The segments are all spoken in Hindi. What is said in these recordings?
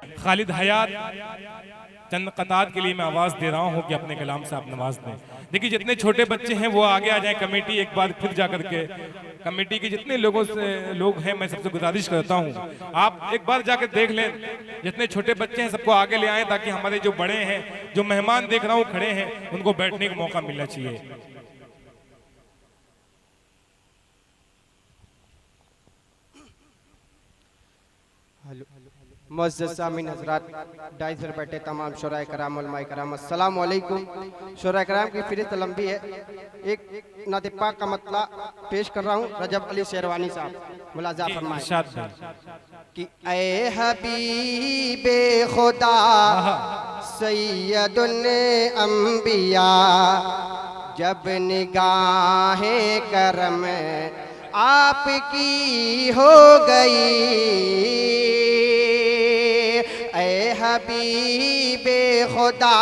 खालिद हयात चंद कतार के लिए मैं आवाज दे रहा हूं कि अपने कलाम से आप नवाज दें। देखिए जितने छोटे बच्चे हैं वो आगे आ जाएं। कमेटी एक बार फिर जाकर के कमेटी के जितने लोग हैं मैं सबसे गुजारिश करता हूं आप एक बार जाकर देख लें। जितने छोटे बच्चे हैं सबको आगे ले आए ताकि हमारे जो बड़े हैं, जो मेहमान देख रहा हूं खड़े हैं, उनको बैठने का मौका मिलना चाहिए। मुअज़्ज़ज़ सामीन हज़रात, डाइस पर बैठे तमाम शुराए कराम उलमाए कराम, अस्सलाम वालेकुम। शुराए कराम की फ़हरिस्त लंबी है। एक नाते पाक का मतला पेश कर रहा हूँ। रजब अली शेरवानी साहब मुलाजा फरमाए कि ऐ हबीबे खुदा सैयदुल अंबिया, जब निगाहे करम आपकी हो गई। ऐ हबीबे खुदा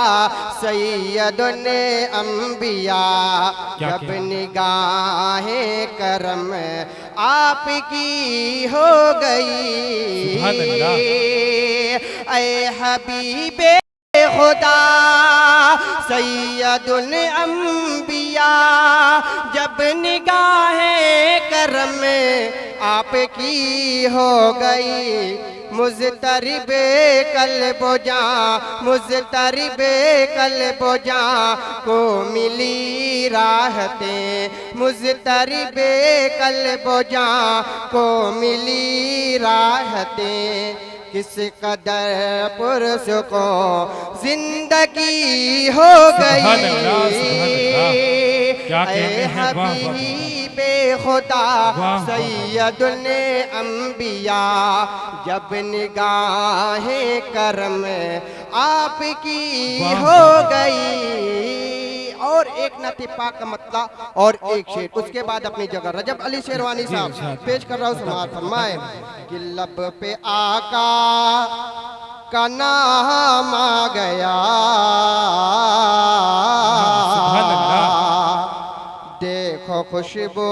सैयदुल अंबिया, जब निगाहे करम आपकी हो गई। ऐ हबीबे खुदा सैयदुल अंबिया, जब निगाहे करम आपकी हो गई। मुज़तरिबे क़ल्बो जां, मुज़तरिबे क़ल्बो जां को मिली राहतें, मुज़तरिबे क़ल्बो जां को मिली राहतें। किस कदर पुरसको जिंदगी हो गई। ऐ हबीबे खुदा सैयदुल अंबिया, जब निगाहे करम आपकी हो गई। और एक नती पाक का मतला और एक शेर, उसके बाद अपनी जगह रजब अली शेरवानी साहब पेश कर रहा हूँ। समाअत फरमाए कि लब पे आका का नाम आ गया, देखो खुशबू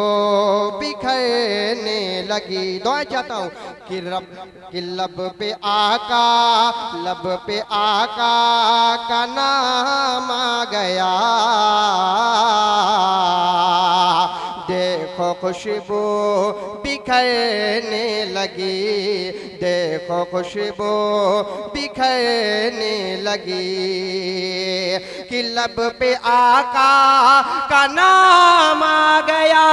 बिखरने लगी। दुआ चाहता हूँ कि लब पे आका, लब पे आका का नाम आ गया, देखो खुशबू बिखरने लगी, देखो खुशबू बिखरने लगी। कि लब पे आका का नाम आ गया,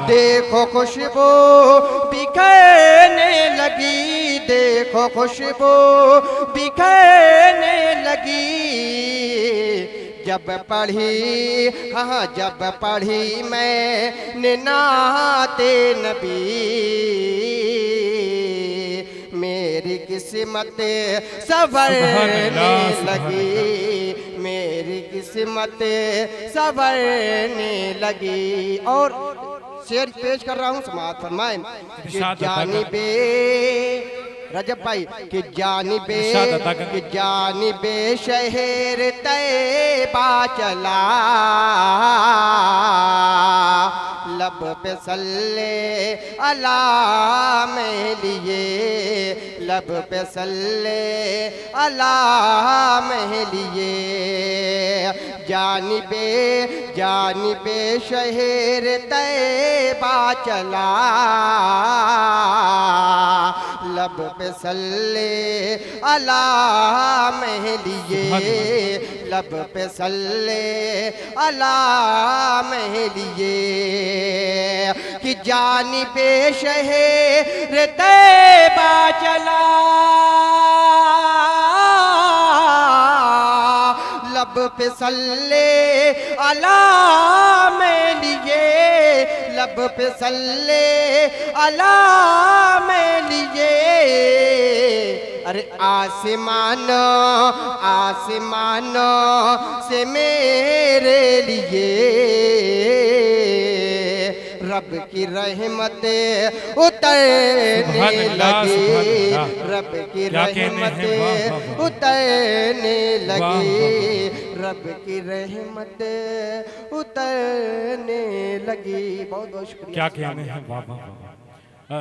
देखो खुशबू बिखरने लगी, देखो खुशबू बिखरने लगी। जब पढ़ी, हाँ जब पढ़ी मैंने नाते नबी, मेरी किस्मत संवरने लगी, मेरी किस्मत संवरने लगी। और शेर पेश कर रहा हूँ। समाअत फरमाए कि जानिबे रजब भाई कि जानिबे शहर तैबा चला, लब पे सल्ले अला में लिए, लब पे सल्ले अला में लिए। जानिबे शहर तैबा चला, लब पे सल्ले अला में लिए, लब पे सल्ले अला में लिए। कि जानिबे शहर तैबा चला, लब पे सल्ले अला में लिए, लब पे सल्ले अला में लिए। अरे आसमानों आसमानों से मेरे लिए रब की रहमत उतरने लगी, रब की रहमत उतरने लगी, रब की रहमत उतरने लगी। बहुत बहुत शुक्रिया। क्या कहने हैं। वाह वाह वाह।